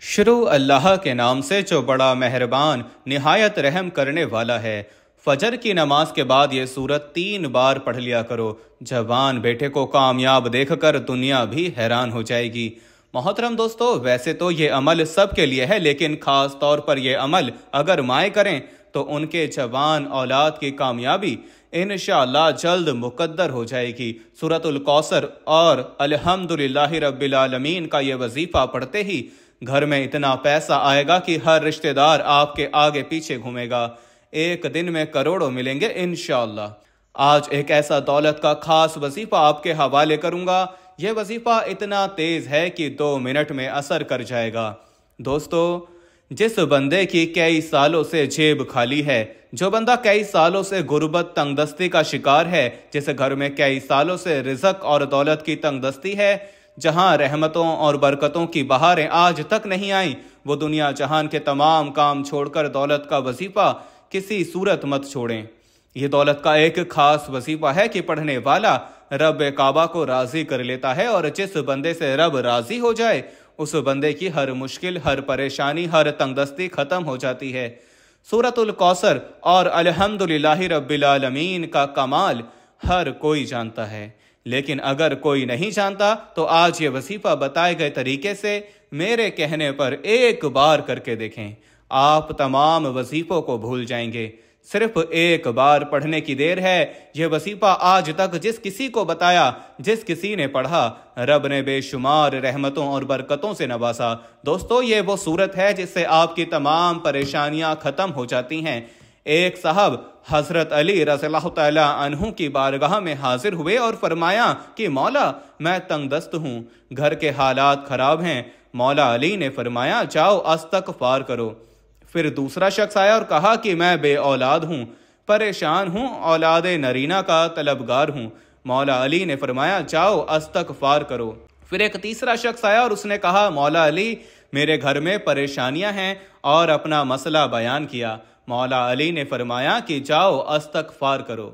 शुरू अल्लाह के नाम से जो बड़ा मेहरबान निहायत रहम करने वाला है। फजर की नमाज के बाद ये सूरत 3 बार पढ़ लिया करो। जवान बेटे को कामयाब देखकर दुनिया भी हैरान हो जाएगी। मोहतरम दोस्तों, वैसे तो ये अमल सब के लिए है, लेकिन खास तौर पर ये अमल अगर माएँ करें तो उनके जवान औलाद की कामयाबी इंशाअल्लाह जल्द मुकद्दर हो जाएगी। सूरतुल कौसर और अल्हम्दुलिल्लाहि रब्बिल आलमीन का ये वजीफा पढ़ते ही घर में इतना पैसा आएगा कि हर रिश्तेदार आपके आगे पीछे घूमेगा। एक दिन में करोड़ों मिलेंगे इंशाअल्लाह। आज एक ऐसा दौलत का खास वजीफा आपके हवाले करूंगा। यह वजीफा इतना तेज है कि 2 मिनट में असर कर जाएगा। दोस्तों, जिस बंदे की कई सालों से जेब खाली है, जो बंदा कई सालों से गुर्बत तंगदस्ती का शिकार है, जिस घर में कई सालों से रिज़्क और दौलत की तंगदस्ती है, जहां रहमतों और बरकतों की बहारें आज तक नहीं आई, वो दुनिया जहान के तमाम काम छोड़कर दौलत का वजीफा किसी सूरत मत छोड़ें। ये दौलत का एक खास वजीफा है कि पढ़ने वाला रब काबा को राजी कर लेता है, और जिस बंदे से रब राजी हो जाए उस बंदे की हर मुश्किल, हर परेशानी, हर तंगदस्ती खत्म हो जाती है। सूरतुल कौसर और अल्हम्दुलिल्लाहि रब्बिल आलमीन का कमाल हर कोई जानता है, लेकिन अगर कोई नहीं जानता तो आज ये वजीफा बताए गए तरीके से मेरे कहने पर एक बार करके देखें। आप तमाम वजीफों को भूल जाएंगे। सिर्फ एक बार पढ़ने की देर है। यह वजीफा आज तक जिस किसी को बताया, जिस किसी ने पढ़ा, रब ने बेशुमार रहमतों और बरकतों से नवाजा। दोस्तों, ये वो सूरत है जिससे आपकी तमाम परेशानियां खत्म हो जाती हैं। एक साहब हजरत अली रज़ियल्लाहु तआला अन्हु की बारगाह में हाजिर हुए और फरमाया कि मौला, मैं तंगदस्त हूँ, घर के हालात खराब हैं। मौला अली ने फरमाया, जाओ इस्तग़फ़ार करो। फिर दूसरा शख्स आया और कहा कि मैं बे औलाद हूँ, परेशान हूँ, औलाद नरीना का तलबगार हूँ। मौला अली ने फरमाया, जाओ इस्तग़फ़ार करो। फिर एक तीसरा शख्स आया और उसने कहा, मौला अली, मेरे घर में परेशानियां हैं, और अपना मसला बयान किया। मौला अली ने फरमाया कि जाओ इस्तग़फ़ार करो।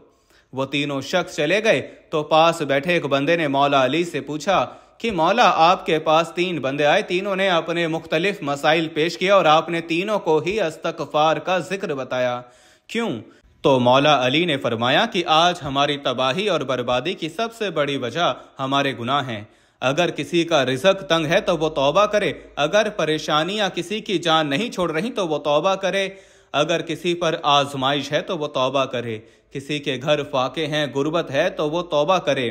वो तीनों शख्स चले गए तो पास बैठे एक बंदे ने मौला अली से पूछा कि मौला, आपके पास 3 बंदे आए, तीनों ने अपने मुख्तलिफ मसाइल पेश किया और आपने तीनों को ही इस्तग़फ़ार का जिक्र बताया, क्यों? तो मौला अली ने फरमाया कि आज हमारी तबाही और बर्बादी की सबसे बड़ी वजह हमारे गुनाह हैं। अगर किसी का रिज़्क तंग है तो वो तौबा करे, अगर परेशानियां किसी की जान नहीं छोड़ रही तो वो तौबा करे, अगर किसी पर आजमाइश है तो वो तौबा करे, किसी के घर फाके हैं, गुर्बत है तो वो तौबा करे।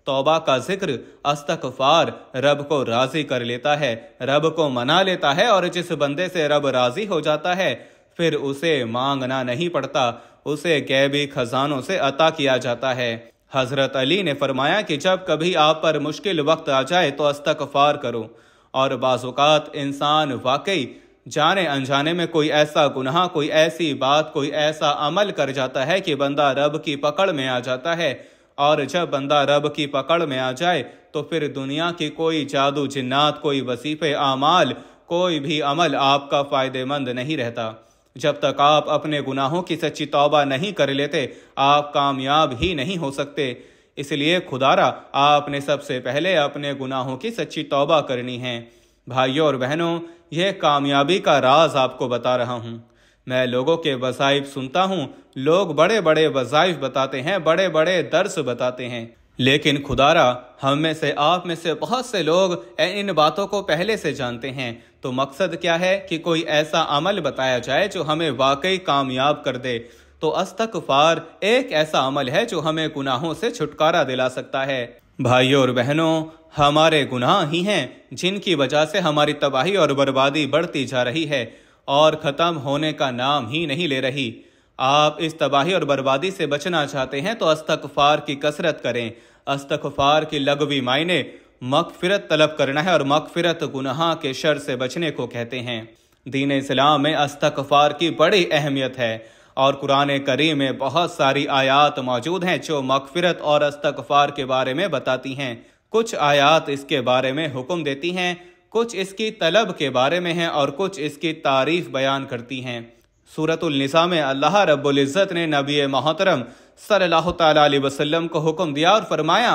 तौबा का जिक्र, इस्तग़फ़ार रब को राजी कर लेता है, रब को मना लेता है, और जिस बंदे से रब राजी हो जाता है फिर उसे मांगना नहीं पड़ता, उसे गैबी खजानों से अता किया जाता है। हजरत अली ने फरमाया कि जब कभी आप पर मुश्किल वक्त आ जाए तो इस्तग़फ़ार करो। और बाज़-औक़ात इंसान वाकई जाने अनजाने में कोई ऐसा गुनाह, कोई ऐसी बात, कोई ऐसा अमल कर जाता है कि बंदा रब की पकड़ में आ जाता है, और जब बंदा रब की पकड़ में आ जाए तो फिर दुनिया की कोई जादू जिन्नात, कोई वजीफे आमाल, कोई भी अमल आपका फायदेमंद नहीं रहता। जब तक आप अपने गुनाहों की सच्ची तौबा नहीं कर लेते, आप कामयाब ही नहीं हो सकते। इसलिए खुदारा, आपने सबसे पहले अपने गुनाहों की सच्ची तौबा करनी है। भाइयों और बहनों, यह कामयाबी का राज आपको बता रहा हूँ। मैं लोगों के वज़ाइफ सुनता हूँ, लोग बड़े बड़े वज़ाइफ बताते हैं, बड़े बड़े दर्स बताते हैं, लेकिन खुदारा, हम में से, आप में से बहुत से लोग इन बातों को पहले से जानते हैं। तो मकसद क्या है कि कोई ऐसा अमल बताया जाए जो हमें वाकई कामयाब कर दे। तो इस्तग़फ़ार एक ऐसा अमल है जो हमें गुनाहों से छुटकारा दिला सकता है। भाइयों और बहनों, हमारे गुनाह ही हैं जिनकी वजह से हमारी तबाही और बर्बादी बढ़ती जा रही है और ख़त्म होने का नाम ही नहीं ले रही। आप इस तबाही और बर्बादी से बचना चाहते हैं तो इस्तग़फ़ार की कसरत करें। इस्तग़फ़ार की लगवी मायने मग़फ़िरत तलब करना है, और मग़फ़िरत गुनाह के शर से बचने को कहते हैं। दीन इस्लाम में इस्तग़फ़ार की बड़ी अहमियत है, और कुरान करीम में बहुत सारी आयात मौजूद हैं जो मग़फ़िरत और इस्तग़फ़ार के बारे में बताती हैं। कुछ आयात इसके बारे में हुक्म देती हैं, कुछ इसकी तलब के बारे में हैं, और कुछ इसकी तारीफ बयान करती हैं। सूरतुल निसा में अल्लाह रब्बुल इज़्ज़त ने नबी मोहतरम सल्लल्लाहु तआला अलैहि वसल्लम को हुक्म दिया और फरमाया,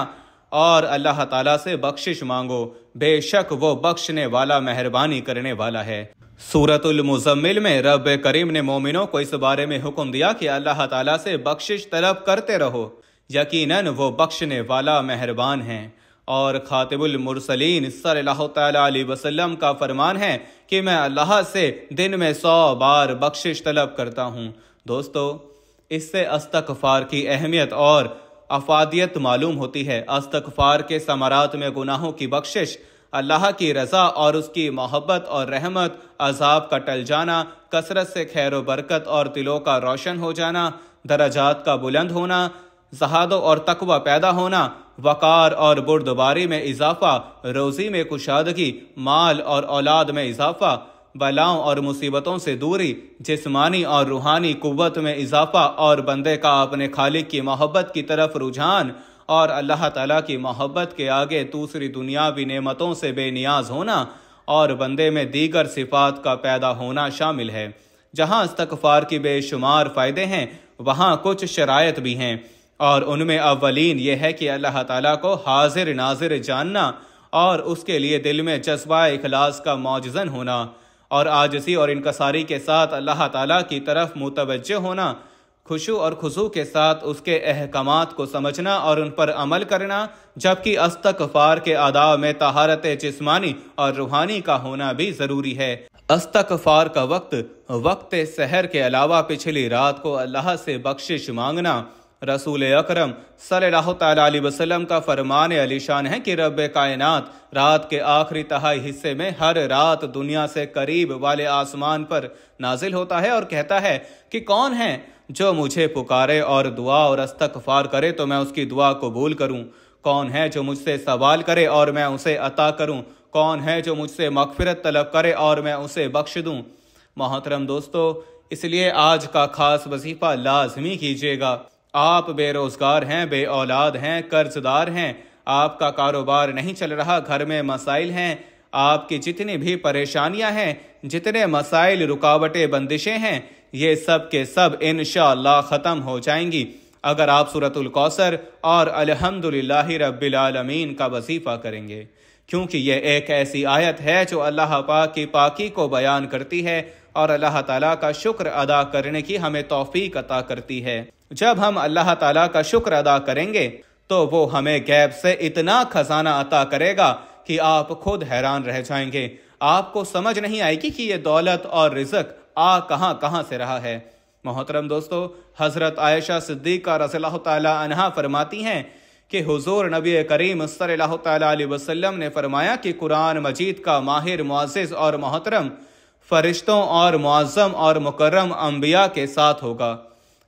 اور اللہ تعالیٰ سے بخشش مانگو، بے شک وہ بخشنے والا مہربانی کرنے والا ہے۔ سورۃ المزمل میں رب کریم نے مومنوں کو اس بارے میں حکم دیا کہ اللہ تعالیٰ سے بخشش طلب کرتے رہو، یقیناً وہ بخشنے والا مہربان ہیں۔ اور خاتم المرسلین صلی اللہ تعالیٰ علیہ وسلم کا فرمان ہے کہ میں اللہ سے دن میں 100 بار بخشش طلب کرتا ہوں۔ دوستو، اس سے استغفار کی اہمیت اور افادیت معلوم ہوتی ہے۔ استغفار کے ثمرات میں گناہوں کی بخشش، اللہ کی رضا اور اس کی محبت اور رحمت، عذاب کا ٹل جانا، کثرت سے خیر و برکت اور دلوں کا روشن ہو جانا، درجات کا بلند ہونا، زہاد اور تقوی پیدا ہونا، وقار اور بردباری میں اضافہ، روزی میں کشادگی، مال اور اولاد میں اضافہ، بلاؤں اور مصیبتوں سے دوری، جسمانی اور روحانی قوت میں اضافہ، اور بندے کا اپنے خالق کی محبت کی طرف رجحان، اور اللہ تعالیٰ کی محبت کے آگے دوسری دنیاوی نعمتوں سے بے نیاز ہونا، اور بندے میں دیگر صفات کا پیدا ہونا شامل ہے۔ جہاں استغفار کی بے شمار فائدے ہیں، وہاں کچھ شرائط بھی ہیں، اور ان میں اولین یہ ہے کہ اللہ تعالیٰ کو حاضر ناظر جاننا، اور اس کے لیے دل میں جذبہ اخلاص کا موجزن ہونا، اور عاجزی اور انکساری کے ساتھ اللہ تعالیٰ کی طرف متوجہ ہونا، خشوع اور خضوع کے ساتھ اس کے احکامات کو سمجھنا اور ان پر عمل کرنا، جبکہ استغفار کے آداب میں طہارت جسمانی اور روحانی کا ہونا بھی ضروری ہے۔ استغفار کا وقت سحر کے علاوہ پچھلی رات کو اللہ سے بخشش مانگنا۔ رسول اکرم صلی اللہ تعالیٰ علیہ وسلم کا فرمان علی شان ہے کہ رب کائنات رات کے آخری تہائی حصے میں ہر رات دنیا سے قریب والے آسمان پر نازل ہوتا ہے اور کہتا ہے کہ کون ہے جو مجھے پکارے اور دعا اور استغفار کرے تو میں اس کی دعا قبول کروں، کون ہے جو مجھ سے سوال کرے اور میں اسے عطا کروں، کون ہے جو مجھ سے مغفرت طلب کرے اور میں اسے بخش دوں۔ محترم دوستو، اس لیے آج کا خاص وظیفہ لازمی کیجیے گا۔ آپ بے روزگار ہیں، بے اولاد ہیں، قرض دار ہیں، آپ کا کاروبار نہیں چل رہا، گھر میں مسائل ہیں، آپ کی جتنی بھی پریشانیاں ہیں، جتنے مسائل، رکاوٹیں، بندشیں ہیں، یہ سب کے سب انشاءاللہ ختم ہو جائیں گی اگر آپ سورۃ الکوثر اور الحمدللہ رب العالمین کا وظیفہ کریں گے، کیونکہ یہ ایک ایسی آیت ہے جو اللہ پاک کی پاکی کو بیان کرتی ہے اور اللہ تعالیٰ کا شکر ادا کرنے کی ہمیں توفیق عطا کرتی ہے۔ جب ہم اللہ تعالیٰ کا شکر ادا کریں گے تو وہ ہمیں غیب سے اتنا خزانہ عطا کرے گا کہ آپ خود حیران رہ جائیں گے۔ آپ کو سمجھ نہیں آئے گی کہ یہ دولت اور رزق کہاں سے رہا ہے۔ محترم دوستو، حضرت عائشہ صدیقہ رضی اللہ تعالیٰ عنہا فرماتی ہیں کہ حضور نبی کریم صلی اللہ تعالیٰ علیہ وسلم نے فرمایا کہ قرآن مجید کا ماہر، معزز اور محترم فرشتوں اور معظم اور مکرم انبیاء کے ساتھ ہوگا۔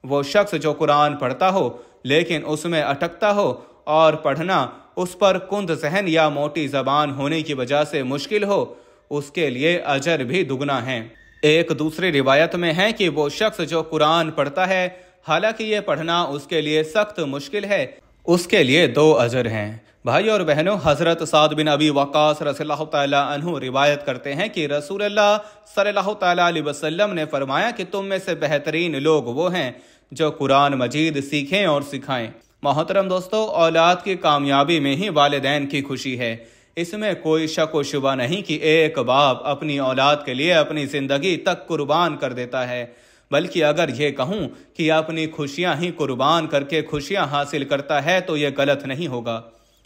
وہ شخص جو قرآن پڑھتا ہو لیکن اس میں اٹکتا ہو اور پڑھنا اس پر کند ذہن یا موٹی زبان ہونے کی وجہ سے مشکل ہو، اس کے لیے اجر بھی دگنا ہے۔ ایک دوسری روایت میں ہے کہ وہ شخص جو قرآن پڑھتا ہے حالانکہ یہ پڑھنا اس کے لیے سخت مشکل ہے، اس کے لیے 2 اجر ہیں۔ بھائی اور بہنوں، حضرت سعد بن ابی وقاص رضی اللہ تعالیٰ عنہ روایت کرتے ہیں کہ رسول اللہ صلی اللہ تعالیٰ علیہ وسلم نے فرمایا کہ تم میں سے بہترین لوگ وہ ہیں جو قرآن مجید سیکھیں اور سکھائیں۔ محترم دوستو، اولاد کی کامیابی میں ہی والدین کی خوشی ہے۔ اس میں کوئی شک و شبہ نہیں کہ ایک باپ اپنی اولاد کے لیے اپنی زندگی تک قربان کر دیتا ہے، بلکہ اگر یہ کہوں کہ اپنی خوشیاں ہی قربان کر کے خوشیاں حاصل کرتا ہے تو یہ غلط نہیں ہوگا۔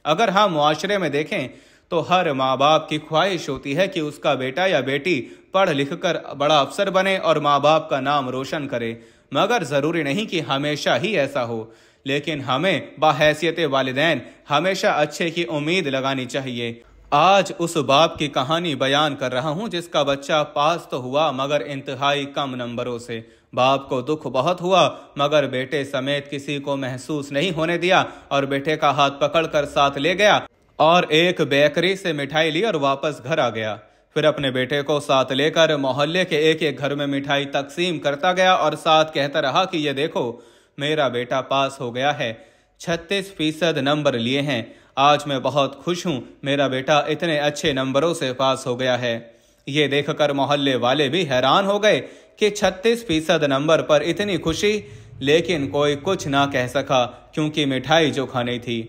اگر ہم معاشرے میں دیکھیں تو ہر ماں باپ کی خواہش ہوتی ہے کہ اس کا بیٹا یا بیٹی پڑھ لکھ کر بڑا افسر بنے اور ماں باپ کا نام روشن کرے، مگر ضروری نہیں کہ ہمیشہ ہی ایسا ہو، لیکن ہمیں بحیثیت والدین ہمیشہ اچھے کی امید لگانی چاہیے۔ آج اس باپ کی کہانی بیان کر رہا ہوں جس کا بچہ پاس تو ہوا مگر انتہائی کم نمبروں سے۔ باپ کو دکھ بہت ہوا مگر بیٹے سمیت کسی کو محسوس نہیں ہونے دیا اور بیٹے کا ہاتھ پکڑ کر ساتھ لے گیا اور ایک بیکری سے مٹھائی لی اور واپس گھر آ گیا۔ پھر اپنے بیٹے کو ساتھ لے کر محلے کے ایک ایک گھر میں مٹھائی تقسیم کرتا گیا اور ساتھ کہتا رہا کہ یہ دیکھو میرا بیٹا پاس ہو گیا ہے، 36% نمبر لیے ہیں، آج میں بہت خوش ہوں، میرا بیٹا اتنے اچھے نمبروں سے پاس ہو گیا ہے۔ یہ دیکھ کر محلے والے بھی حیران ہو گئے کہ 36% نمبر پر اتنی خوشی، لیکن کوئی کچھ نہ کہہ سکا کیونکہ مٹھائی جو کھانی تھی۔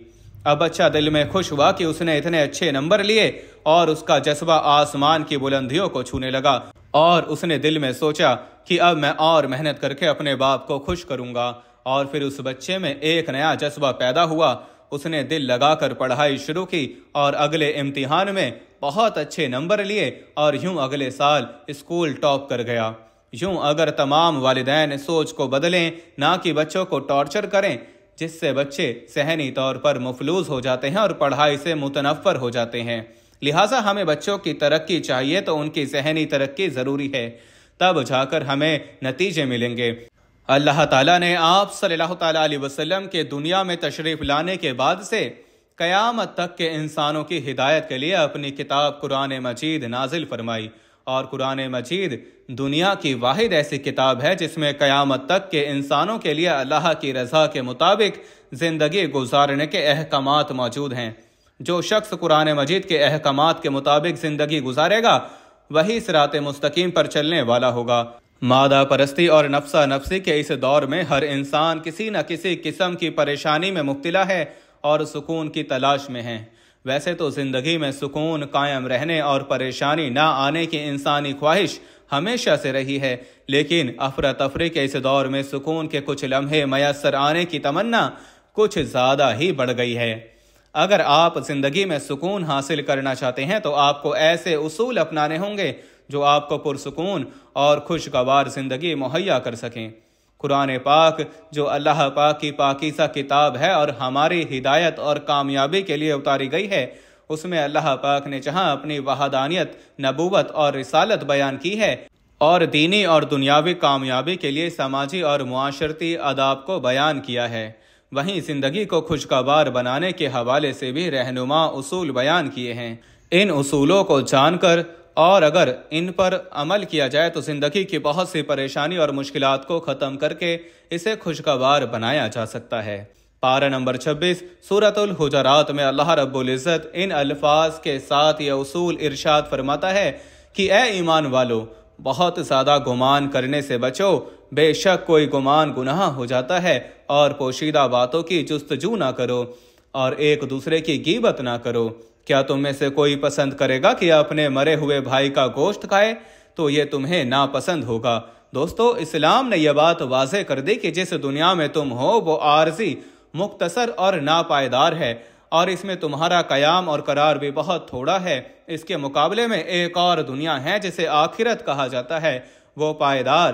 اب بچہ دل میں خوش ہوا کہ اس نے اتنے اچھے نمبر لیے اور اس کا جذبہ آسمان کی بلندیوں کو چھونے لگا، اور اس نے دل میں سوچا کہ اب میں اور محنت کر کے اپنے باپ کو خوش کروں گا۔ اور پھر اس بچے میں ایک نیا جذبہ پیدا ہوا، اس نے دل لگا کر پڑھائی شروع کی اور اگلے امتحان میں بہت اچھے نمبر لیے اور یوں اگلے سال اسکول ٹاپ کر گیا۔ یوں اگر تمام والدین سوچ کو بدلیں، نہ کہ بچوں کو ٹارچر کریں، جس سے بچے ذہنی طور پر مفلوج ہو جاتے ہیں اور پڑھائی سے متنفر ہو جاتے ہیں۔ لہٰذا ہمیں بچوں کی ترقی چاہیے تو ان کی ذہنی ترقی ضروری ہے، تب جا کر ہمیں نتیجے ملیں گے۔ اللہ تعالیٰ نے آپ صلی اللہ تعالیٰ علیہ وسلم کے دنیا میں تشریف لانے کے بعد سے قیامت تک کے انسانوں کی ہدایت کے لیے اپنی کتاب قرآن مجید نازل فرمائی، اور قرآن مجید دنیا کی واحد ایسی کتاب ہے جس میں قیامت تک کے انسانوں کے لیے اللہ کی رضا کے مطابق زندگی گزارنے کے احکامات موجود ہیں۔ جو شخص قرآن مجید کے احکامات کے مطابق زندگی گزارے گا وہی صراط مستقیم پر چلنے والا ہوگا۔ مادہ پرستی اور نفسا نفسی کے اس دور میں ہر انسان کسی نہ کسی قسم کی پریشانی میں مبتلا ہے اور سکون کی تلاش میں ہے۔ ویسے تو زندگی میں سکون قائم رہنے اور پریشانی نہ آنے کی انسانی خواہش ہمیشہ سے رہی ہے، لیکن افراتفری کے اس دور میں سکون کے کچھ لمحے میسر آنے کی تمنا کچھ زیادہ ہی بڑھ گئی ہے۔ اگر آپ زندگی میں سکون حاصل کرنا چاہتے ہیں تو آپ کو ایسے اصول اپنانے ہوں گے جو آپ کو پرسکون اور خوشگوار زندگی مہیا کر سکیں۔ قرآن پاک جو اللہ پاک کی پاکیزہ کتاب ہے اور ہماری ہدایت اور کامیابی کے لیے اتاری گئی ہے، اس میں اللہ پاک نے جہاں اپنی وحدانیت، نبوت اور رسالت بیان کی ہے اور دینی اور دنیاوی کامیابی کے لیے سماجی اور معاشرتی آداب کو بیان کیا ہے، وہیں زندگی کو خوشگوار بنانے کے حوالے سے بھی رہنما اصول بیان کیے ہیں۔ ان اصولوں کو جان کر اور اگر ان پر عمل کیا جائے تو زندگی کی بہت سی پریشانی اور مشکلات کو ختم کر کے اسے خوشگوار بنایا جا سکتا ہے۔ پارہ نمبر 26 سورۃ الحجرات میں اللہ رب العزت ان الفاظ کے ساتھ یہ اصول ارشاد فرماتا ہے کہ اے ایمان والو، بہت زیادہ گمان کرنے سے بچو، بے شک کوئی گمان گناہ ہو جاتا ہے، اور پوشیدہ باتوں کی جستجو نہ کرو اور ایک دوسرے کی غیبت نہ کرو۔ کیا تم میں سے کوئی پسند کرے گا کہ اپنے مرے ہوئے بھائی کا گوشت کھائے؟ تو یہ تمہیں ناپسند ہوگا۔ دوستو، اسلام نے یہ بات واضح کر دی کہ جس دنیا میں تم ہو وہ عارضی، مختصر اور ناپائیدار ہے، اور اس میں تمہارا قیام اور قرار بھی بہت تھوڑا ہے۔ اس کے مقابلے میں ایک اور دنیا ہے جسے آخرت کہا جاتا ہے، وہ پائیدار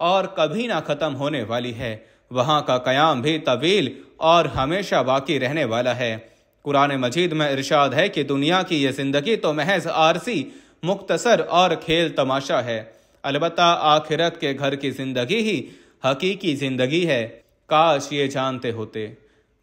اور کبھی نہ ختم ہونے والی ہے۔ وہاں کا قیام بھی طویل اور ہمیشہ باقی رہنے والا ہے۔ قرآن مجید میں ارشاد ہے کہ دنیا کی یہ زندگی تو محض عارضی، مختصر اور کھیل تماشا ہے، البتہ آخرت کے گھر کی زندگی ہی حقیقی زندگی ہے۔ کاش یہ جانتے ہوتے۔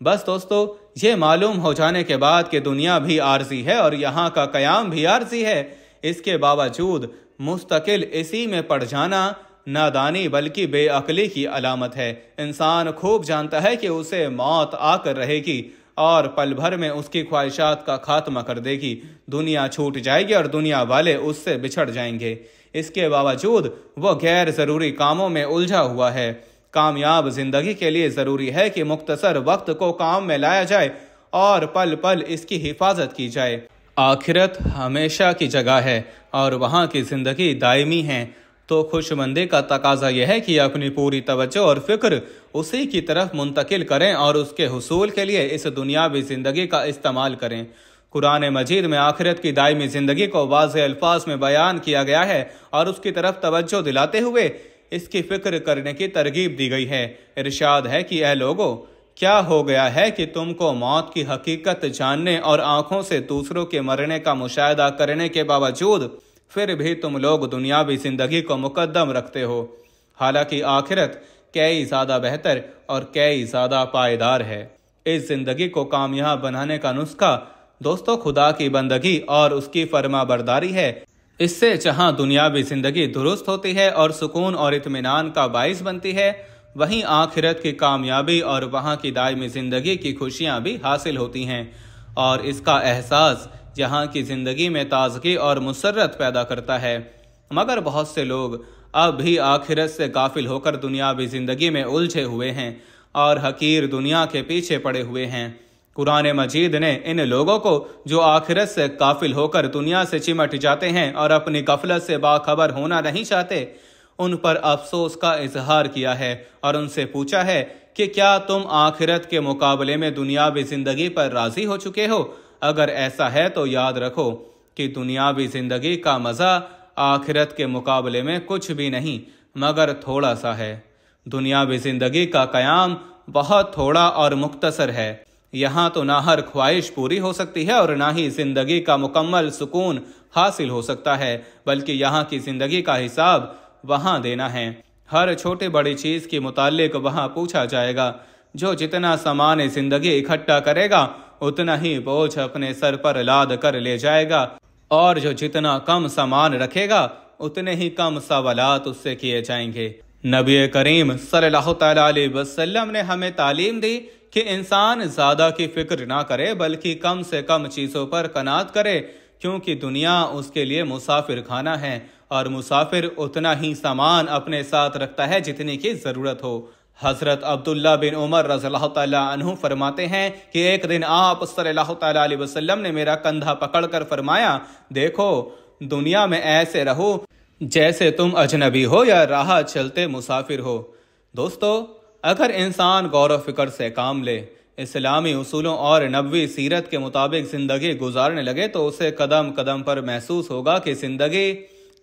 بس دوستو، یہ معلوم ہو جانے کے بعد کہ دنیا بھی عارضی ہے اور یہاں کا قیام بھی عارضی ہے، اس کے باوجود مستقل اسی میں پڑ جانا نادانی بلکہ بے عقلی کی علامت ہے۔ انسان خوب جانتا ہے کہ اسے موت آ کر رہے گی اور پل بھر میں اس کی خواہشات کا خاتمہ کر دے گی، دنیا چھوٹ جائے گی اور دنیا والے اس سے بچھڑ جائیں گے۔ اس کے باوجود وہ غیر ضروری کاموں میں الجھا ہوا ہے۔ کامیاب زندگی کے لیے ضروری ہے کہ مختصر وقت کو کام میں لایا جائے اور پل پل اس کی حفاظت کی جائے۔ آخرت ہمیشہ کی جگہ ہے اور وہاں کی زندگی دائمی ہے، تو خوش مندی کا تقاضا یہ ہے کہ اپنی پوری توجہ اور فکر اسی کی طرف منتقل کریں اور اس کے حصول کے لیے اس دنیاوی زندگی کا استعمال کریں۔ قرآن مجید میں آخرت کی دائمی زندگی کو واضح الفاظ میں بیان کیا گیا ہے اور اس کی طرف توجہ دلاتے ہوئے اس کی فکر کرنے کی ترغیب دی گئی ہے۔ ارشاد ہے کہ اے لوگو، کیا ہو گیا ہے کہ تم کو موت کی حقیقت جاننے اور آنکھوں سے دوسروں کے مرنے کا مشاہدہ کرنے کے باوجود پھر بھی تم لوگ دنیاوی زندگی کو مقدم رکھتے ہو، حالانکہ آخرت کئی زیادہ بہتر اور کئی زیادہ پائیدار ہے۔ اس زندگی کو کامیاب بنانے کا نسخہ دوستو خدا کی بندگی اور اس کی فرما برداری ہے۔ اس سے جہاں دنیاوی زندگی درست ہوتی ہے اور سکون اور اطمینان کا باعث بنتی ہے، وہیں آخرت کی کامیابی اور وہاں کی دائمی زندگی کی خوشیاں بھی حاصل ہوتی ہیں، اور اس کا احساس یہاں کی زندگی میں تازگی اور مسرت پیدا کرتا ہے۔ مگر بہت سے لوگ اب بھی آخرت سے غافل ہو کر دنیاوی زندگی میں الجھے ہوئے ہیں اور حقیر دنیا کے پیچھے پڑے ہوئے ہیں۔ कुरान मजीद ने इन लोगों को जो आखिरत से काफिल होकर दुनिया से चिमट जाते हैं और अपनी गफलत से बाखबर होना नहीं चाहते, उन पर अफसोस का इजहार किया है और उनसे पूछा है कि क्या तुम आखिरत के मुकाबले में दुनियावी जिंदगी पर राजी हो चुके हो? अगर ऐसा है तो याद रखो कि दुनियावी जिंदगी का मज़ा आखिरत के मुकाबले में कुछ भी नहीं मगर थोड़ा सा है। दुनियावी जिंदगी का क़याम बहुत थोड़ा और मुख्तसर है। यहाँ तो ना हर ख्वाहिश पूरी हो सकती है और ना ही जिंदगी का मुकम्मल सुकून हासिल हो सकता है, बल्कि यहाँ की जिंदगी का हिसाब वहाँ देना है। हर छोटी बड़ी चीज़ के मुतालिक वहाँ पूछा जाएगा। जो जितना सामान जिंदगी इकट्ठा करेगा उतना ही बोझ अपने सर पर लाद कर ले जाएगा, और जो जितना कम सामान रखेगा उतने ही कम सवालात उससे किए जाएंगे। नबी करीम सल्लल्लाहु तआला अलैहि वसल्लम ने हमें तालीम दी कि इंसान ज़्यादा की फिक्र ना करे बल्कि कम से कम चीज़ों पर कनात करे, क्योंकि दुनिया उसके लिए मुसाफिर खाना है और मुसाफिर उतना ही सामान अपने साथ रखता है जितनी की ज़रूरत हो। हज़रत अब्दुल्ला बिन उमर रज़ियल्लाहु तआला अन्हु फरमाते हैं कि एक दिन आप सल्लल्लाहु तआला अलैहि वसल्लम ने मेरा कंधा पकड़कर फरमाया, देखो दुनिया में ऐसे रहो जैसे तुम अजनबी हो या राह चलते मुसाफिर हो। दोस्तों, अगर इंसान गौर फिक्र से काम ले, इस्लामी उसूलों और नबवी सीरत के मुताबिक ज़िंदगी गुजारने लगे तो उसे कदम कदम पर महसूस होगा कि ज़िंदगी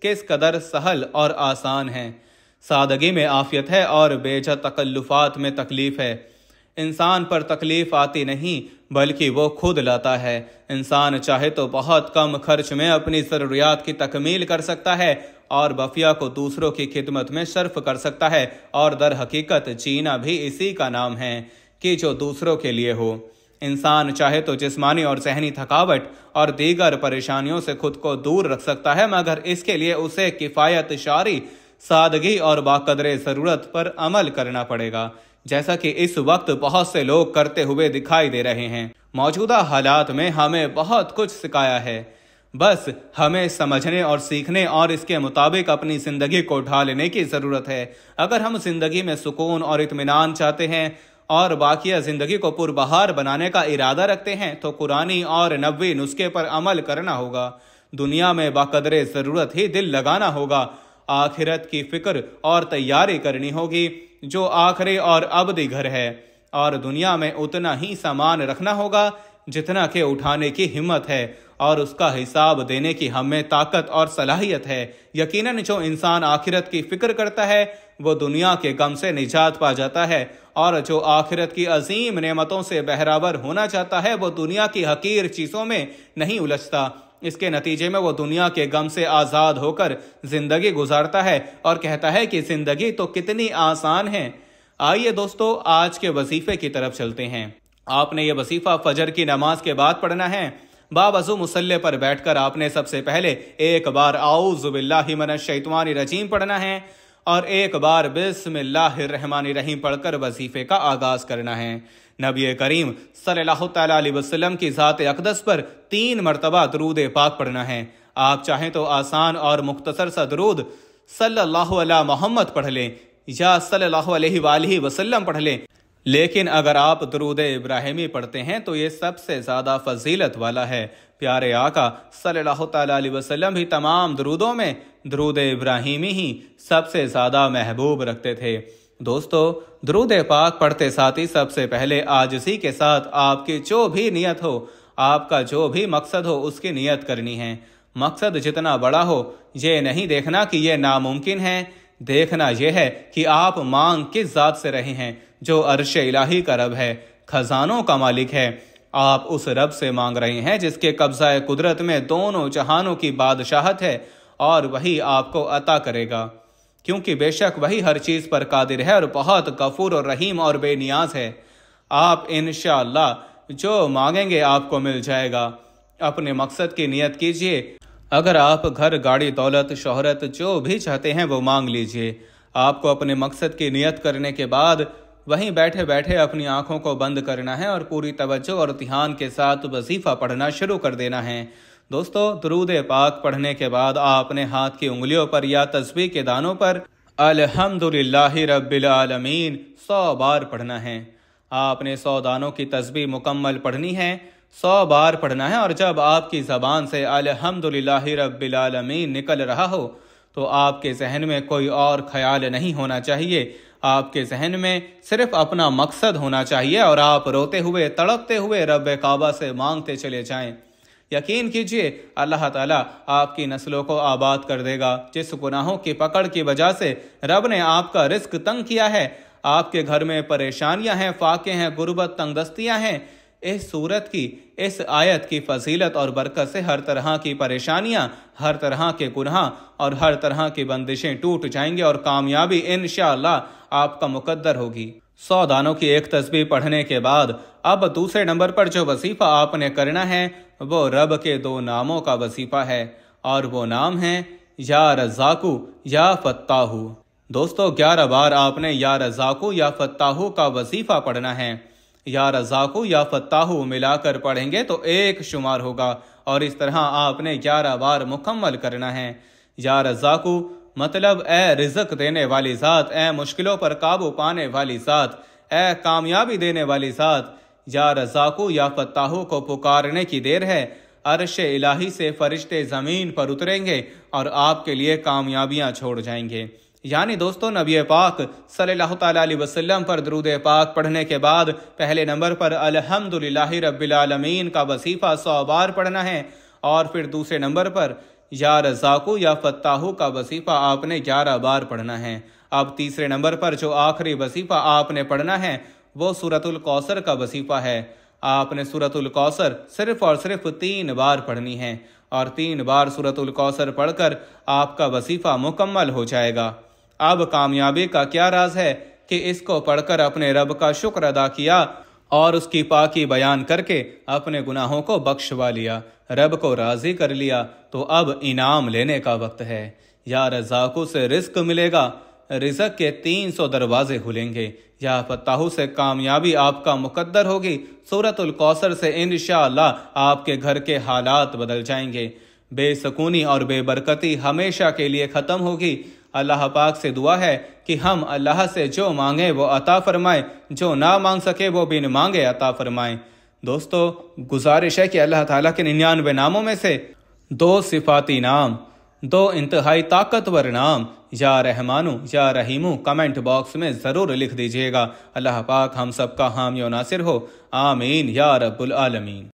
किस कदर सहल और आसान है। सादगी में आफियत है और बेजा तकल्लुफात में तकलीफ है। इंसान पर तकलीफ आती नहीं बल्कि वो खुद लाता है। इंसान चाहे तो बहुत कम खर्च में अपनी ज़रूरियात की तकमील कर सकता है और बफिया को दूसरों की खिदमत में सर्फ कर सकता है, और दर हकीकत जीना भी इसी का नाम है कि जो दूसरों के लिए हो। इंसान चाहे तो जिस्मानी और ज़हनी थकावट और दीगर परेशानियों से खुद को दूर रख सकता है, मगर इसके लिए उसे किफ़ायत शारी, सादगी और बाकदरे ज़रूरत पर अमल करना पड़ेगा, जैसा कि इस वक्त बहुत से लोग करते हुए दिखाई दे रहे हैं। मौजूदा हालात में हमें बहुत कुछ सिखाया है, बस हमें समझने और सीखने और इसके मुताबिक अपनी ज़िंदगी को ढालने की ज़रूरत है। अगर हम ज़िंदगी में सुकून और इत्मीनान चाहते हैं और बाकिया ज़िंदगी को पुरबहार बनाने का इरादा रखते हैं तो कुरानी और नबवी नुस्खे पर अमल करना होगा। दुनिया में बाकदरे ज़रूरत ही दिल लगाना होगा। आखिरत की फिक्र और तैयारी करनी होगी जो आखिरी और अबदी घर है, और दुनिया में उतना ही सामान रखना होगा जितना के उठाने की हिम्मत है और उसका हिसाब देने की हमें ताकत और सलाहियत है। यकीनन जो इंसान आखिरत की फिक्र करता है वो दुनिया के गम से निजात पा जाता है, और जो आखिरत की अजीम नेमतों से बहरावर होना चाहता है वो दुनिया की हकीर चीज़ों में नहीं उलझता। इसके नतीजे में वो दुनिया के गम से आज़ाद होकर ज़िंदगी गुजारता है और कहता है कि ज़िंदगी तो कितनी आसान है। आइए दोस्तों, आज के वजीफ़े की तरफ चलते हैं। आपने ये वजीफ़ा फजर की नमाज के बाद पढ़ना है। बावज़ू मुसल्ले पर बैठकर आपने सबसे पहले एक बार आऊज़ु बिल्लाहि मिनश शैतानिर रजीम पढ़ना है और एक बार बिस्मिल्लाहिर्रहमानिर्रहीम पढ़कर वजीफ़े का आगाज़ करना है। नबी करीम सल्लल्लाहु तआला अलैहि वसल्लम की ज़ात अक़दस पर 3 मरतबा दरूद पाक पढ़ना है। आप चाहें तो आसान और मुख्तसर सा दरूद सल्लल्लाहु अला मोहम्मद पढ़ लें या सल्लल्लाहु अलैहि वसल्लम पढ़ लें, लेकिन अगर आप दरूद इब्राहिमी पढ़ते हैं तो ये सबसे ज़्यादा फजीलत वाला है। प्यारे आका सल्लल्लाहु तआला अलैहि वसल्लम भी तमाम दरूदों में दरूद इब्राहिमी ही सबसे ज़्यादा महबूब रखते थे। दोस्तों, दरूद पाक पढ़ते साथ ही सबसे पहले आजिज़ी के साथ आपकी जो भी नियत हो, आपका जो भी मकसद हो, उसकी नियत करनी है। मकसद जितना बड़ा हो, ये नहीं देखना कि ये नामुमकिन है, देखना यह है कि आप मांग किस ज़ात से रहे हैं जो अर्श इलाही का रब है, खजानों का मालिक है। आप उस रब से मांग रहे हैं जिसके कब्ज़ा कुदरत में दोनों जहानों की बादशाहत है, और वही आपको अता करेगा, क्योंकि बेशक वही हर चीज़ पर कादिर है और बहुत गफूर और रहीम और बेनियाज है। आप इंशाअल्लाह जो मांगेंगे आपको मिल जाएगा। अपने मकसद की नियत कीजिए। अगर आप घर, गाड़ी, दौलत, शोहरत जो भी चाहते हैं वो मांग लीजिए। आपको अपने मकसद की नियत करने के बाद वहीं बैठे बैठे अपनी आंखों को बंद करना है और पूरी तवज्जो और ध्यान के साथ वजीफ़ा पढ़ना शुरू कर देना है। दोस्तों, दरूद पाक पढ़ने के बाद आपने हाथ की उंगलियों पर या तस्बीह के दानों पर अल्हम्दुलिल्लाहि रब्बिल आलमीन 100 बार पढ़ना है। आपने 100 दानों की तस्बीह मुकम्मल पढ़नी है, 100 बार पढ़ना है। और जब आपकी ज़बान से अल्हम्दुलिल्लाहि रब्बिल आलमीन निकल रहा हो तो आपके जहन में कोई और ख्याल नहीं होना चाहिए। आपके जहन में सिर्फ अपना मकसद होना चाहिए और आप रोते हुए तड़पते हुए रब काबा से मांगते चले जाएं। यकीन कीजिए अल्लाह ताला आपकी नस्लों को आबाद कर देगा। जिस गुनाहों की पकड़ की वजह से रब ने आपका रिस्क तंग किया है, आपके घर में परेशानियां हैं, फाके हैं, गुर्बत, तंगदस्तियां हैं, इस सूरत की, इस आयत की फजीलत और बरकत से हर तरह की परेशानियां, हर तरह के गुनाह और हर तरह की बंदिशें टूट जाएंगे और कामयाबी इंशाअल्लाह आपका मुकद्दर होगी। 100 दानों की एक तस्बीह पढ़ने के बाद अब दूसरे नंबर पर जो वजीफा आपने करना है वो रब के 2 नामों का वजीफा है और वो नाम है या रज़ाकू या फत्ताहू। दोस्तों 11 बार आपने या रज़ाकू या फत्ताहू का वजीफा पढ़ना है। या रज़ाकू या फत्ताहू मिलाकर पढ़ेंगे तो 1 शुमार होगा और इस तरह आपने 11 बार मुकम्मल करना है। या रज़ाकू मतलब ए रिज़्क देने वाली ज़ात, ए मुश्किलों पर काबू पाने वाली ज़ात, ए कामयाबी देने वाली ज़ात। या रज़ाकू या फत्ताहू को पुकारने की देर है, अर्श इलाही से फरिश्ते ज़मीन पर उतरेंगे और आपके लिए कामयाबियां छोड़ जाएंगे। यानी दोस्तों नबी पाक सल्लल्लाहु तआला अलैहि वसल्लम पर दरूद पाक पढ़ने के बाद पहले नंबर पर अल्हम्दुलिल्लाहि रब्बिल आलमीन का वजीफा 100 बार पढ़ना है और फिर दूसरे नंबर पर या रज़ाकू या फत्ताहू का वजीफा आपने 11 बार पढ़ना है। अब तीसरे नंबर पर जो आखिरी वजीफा आपने पढ़ना है वो सूरतुल कौसर का वजीफा है। आपने सूरतुल कौसर सिर्फ और सिर्फ 3 बार पढ़नी है और 3 बार सूरतुल कौसर पढ़कर आपका वजीफा मुकम्मल हो जाएगा। अब कामयाबी का क्या राज है कि इसको पढ़कर अपने रब का शुक्र अदा किया और उसकी पाकी बयान करके अपने गुनाहों को बख्शवा लिया, रब को राजी कर लिया, तो अब इनाम लेने का वक्त है। या रज़ाकू से रिस्क मिलेगा, रिज़्क के 300 दरवाजे खुलेंगे। या फत्ताहू से कामयाबी आपका मुकद्दर होगी। सूरतुल कौसर से इंशाअल्लाह आपके घर के हालात बदल जाएंगे। बेसकूनी और बेबरकती हमेशा के लिए ख़त्म होगी। अल्लाह पाक से दुआ है कि हम अल्लाह से जो मांगे वो अता फरमाए, जो ना मांग सके वो बिन मांगे अता फरमाए। दोस्तों गुजारिश है कि अल्लाह ताला के 99 नामों में से 2 सिफाती नाम, 2 इंतहाई ताकतवर नाम या रहमानु या रहीमु कमेंट बॉक्स में ज़रूर लिख दीजिएगा। अल्लाह पाक हम सबका हामी और नासिर हो। आमीन या रब्बुल आलमीन।